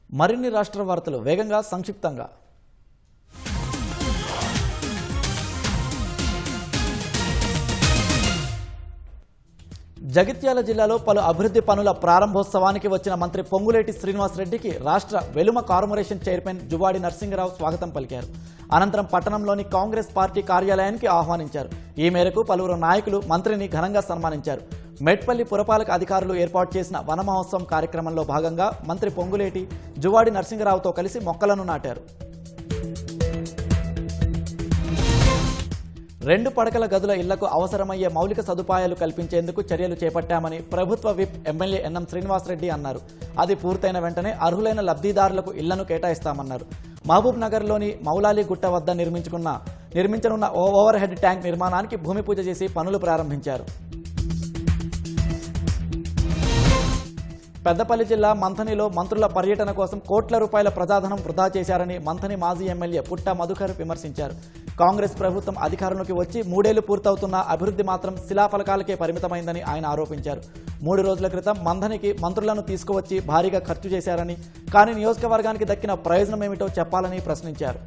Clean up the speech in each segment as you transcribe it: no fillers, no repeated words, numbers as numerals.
మరిన్ని రాష్ట్ర వార్తలు వేగంగా సంక్షిప్తంగా. జగిత్యాల జిల్లాలో పలు అభివృద్ధి పనుల ప్రారంభోత్సవానికి వచ్చిన మంత్రి పొంగులేటి శ్రీనివాస్ రెడ్డికి రాష్ట్ర వెలుమ కార్పొరేషన్ చైర్మన్ జువాడి నరసింగరావు స్వాగతం పలికారు. అనంతరం పట్టణంలోని కాంగ్రెస్ పార్టీ కార్యాలయానికి ఆహ్వానించారు. ఈ మేరకు పలువురు నాయకులు మంత్రిని ఘనంగా సన్మానించారు. మెట్పల్లి పురపాలక అధికారులు ఏర్పాటు చేసిన వన మహోత్సవం కార్యక్రమంలో భాగంగా మంత్రి పొంగులేటి జువాడి నరసింగరావుతో కలిసి మొక్కలను నాటారు. 2 పడకల గదుల ఇళ్లకు అవసరమయ్యే మౌలిక సదుపాయాలు కల్పించేందుకు చర్యలు చేపట్టామని ప్రభుత్వ విప్ ఎమ్మెల్యే ఎన్ఎం శ్రీనివాసరెడ్డి అన్నారు. అది పూర్తయిన వెంటనే అర్హులైన లబ్ధిదారులకు ఇళ్లను కేటాయిస్తామన్నారు. మహబూబ్ నగర్లోని మౌలాలి గుట్ట వద్ద నిర్మించనున్న ఓవర్ హెడ్ ట్యాంక్ నిర్మాణానికి భూమి పూజ చేసి పనులు ప్రారంభించారు. పెద్దపల్లి జిల్లా మంథనిలో మంత్రుల పర్యటన కోసం కోట్ల రూపాయల ప్రజాధనం వృధా చేశారని మంథని మాజీ ఎమ్మెల్యే పుట్ట మధుకర్ విమర్శించారు. కాంగ్రెస్ ప్రభుత్వం అధికారంలోకి వచ్చి 3 ఏళ్లు పూర్తవుతున్న అభివృద్ధి మాత్రం శిలాఫలకాలకే పరిమితమైందని ఆయన ఆరోపించారు. 3 రోజుల క్రితం మంథనికి మంత్రులను తీసుకువచ్చి భారీగా ఖర్చు చేశారని, కానీ నియోజకవర్గానికి దక్కిన ప్రయోజనం ఏమిటో చెప్పాలని ప్రశ్నించారు.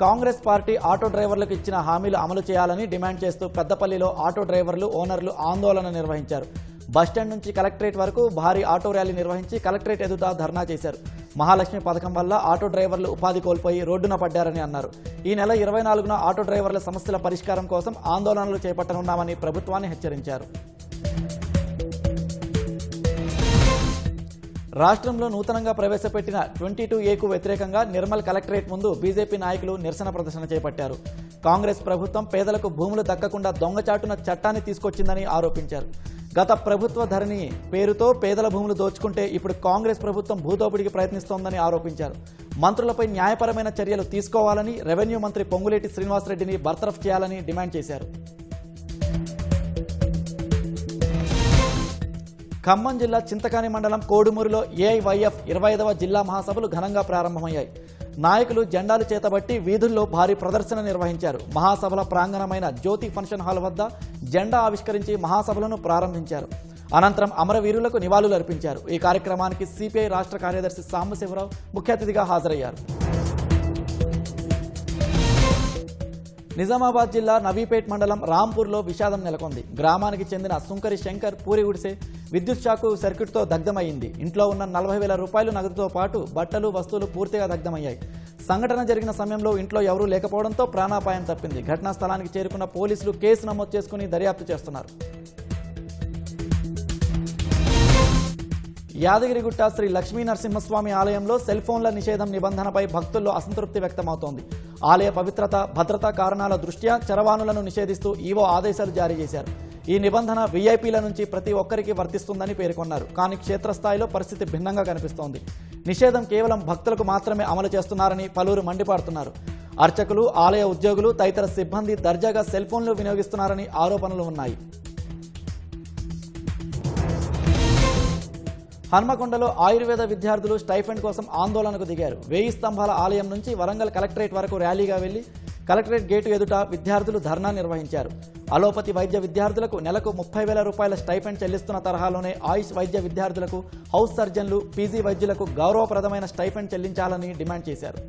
కాంగ్రెస్ పార్టీ ఆటో డ్రైవర్లకు ఇచ్చిన హామీలు అమలు చేయాలని డిమాండ్ చేస్తూ పెద్దపల్లిలో ఆటో డ్రైవర్లు, ఓనర్లు ఆందోళన నిర్వహించారు. బస్టాండ్ నుంచి కలెక్టరేట్ వరకు భారీ ఆటో ర్యాలీ నిర్వహించి కలెక్టరేట్ ఎదుట ధర్నా చేశారు. మహాలక్ష్మి పథకం వల్ల ఆటో డ్రైవర్లు ఉపాధి కోల్పోయి రోడ్డున పడ్డారని అన్నారు. ఈ నెల 24న ఆటో డ్రైవర్ల సమస్యల పరిష్కారం కోసం ఆందోళనలు చేపట్టనున్నామని ప్రభుత్వాన్ని హెచ్చరించారు. రాష్ట్రంలో నూతనంగా ప్రవేశపెట్టిన 22A వ్యతిరేకంగా నిర్మల్ కలెక్టరేట్ ముందు బీజేపీ నాయకులు నిరసన ప్రదర్శన చేపట్టారు. కాంగ్రెస్ ప్రభుత్వం పేదలకు భూములు దక్కకుండా దొంగచాటున చట్టాన్ని తీసుకొచ్చిందని ఆరోపించారు. గత ప్రభుత్వ ధరణి పేరుతో పేదల భూములు దోచుకుంటే ఇప్పుడు కాంగ్రెస్ ప్రభుత్వం భూదోపిడికి ప్రయత్నిస్తోందని ఆరోపించారు. మంత్రులపై న్యాయపరమైన చర్యలు తీసుకోవాలని, రెవెన్యూ మంత్రి పొంగులేటి శ్రీనివాసరెడ్డిని బర్తరఫ్ చేయాలని డిమాండ్ చేశారు. ఖమ్మం జిల్లా చింతకాని మండలం కోడుమూరులో ఏఐవైఎఫ్ 25వ జిల్లా మహాసభలు ఘనంగా ప్రారంభమయ్యాయి. నాయకులు జెండాలు చేతబట్టి వీధుల్లో భారీ ప్రదర్శన నిర్వహించారు. మహాసభల ప్రాంగణమైన జ్యోతి ఫంక్షన్ హాల్ వద్ద జెండా ఆవిష్కరించి మహాసభలను ప్రారంభించారు. అనంతరం అమరవీరులకు నివాళులు అర్పించారు. ఈ కార్యక్రమానికి సిపిఐ రాష్ట్ర కార్యదర్శి సాంబశివరావు ముఖ్య అతిథిగా హాజరయ్యారు. నిజామాబాద్ జిల్లా నవీపేట్ మండలం రాంపూర్లో విషాదం నెలకొంది. గ్రామానికి చెందిన సుంకరి శంకర్ పూరి గుడిసె విద్యుత్ షాకు సర్క్యూట్తో దగ్ధమయ్యింది. ఇంట్లో ఉన్న 40,000 రూపాయలు నగదుతో పాటు బట్టలు, వస్తువులు పూర్తిగా దగ్ధమయ్యాయి. సంఘటన జరిగిన సమయంలో ఇంట్లో ఎవరూ లేకపోవడంతో ప్రాణాపాయం తప్పింది. ఘటనా స్థలానికి చేరుకున్న పోలీసులు కేసు నమోదు చేసుకుని దర్యాప్తు చేస్తున్నారు. యాదగిరిగుట్ట శ్రీ లక్ష్మీ నరసింహస్వామి ఆలయంలో సెల్ ఫోన్ల నిషేధం నిబంధనపై భక్తుల్లో అసంతృప్తి వ్యక్తమవుతోంది. ఆలయ పవిత్రత, భద్రతా కారణాల దృష్ట్యా చరవాణులను నిషేధిస్తూ ఈవో ఆదేశాలు జారీ చేశారు. ఈ నిబంధన వీఐపీల నుంచి ప్రతి ఒక్కరికి వర్తిస్తుందని పేర్కొన్నారు. కానీ క్షేత్రస్థాయిలో పరిస్థితి భిన్నంగా కనిపిస్తోంది. నిషేధం కేవలం భక్తులకు మాత్రమే అమలు చేస్తున్నారని పలువురు మండిపడుతున్నారు. అర్చకులు, ఆలయ ఉద్యోగులు తదితర సిబ్బంది దర్జాగా సెల్ ఫోన్లు వినియోగిస్తున్నారని ఆరోపణలు ఉన్నాయి. హన్మకొండలో ఆయుర్వేద విద్యార్థులు స్టైఫండ్ కోసం ఆందోళనకు దిగారు. 1000 స్తంభాల ఆలయం నుంచి వరంగల్ కలెక్టరేట్ వరకు ర్యాలీగా వెళ్లి కలెక్టరేట్ గేటు ఎదుట విద్యార్థులు ధర్నా నిర్వహించారు. అలోపతి వైద్య విద్యార్థులకు నెలకు 30,000 రూపాయల స్టైఫండ్ చెల్లిస్తున్న తరహాలోనే ఆయుష్ వైద్య విద్యార్థులకు, హౌస్ సర్జన్లు, పీజీ వైద్యులకు గౌరవప్రదమైన స్టైఫండ్ చెల్లించాలని డిమాండ్ చేశారు.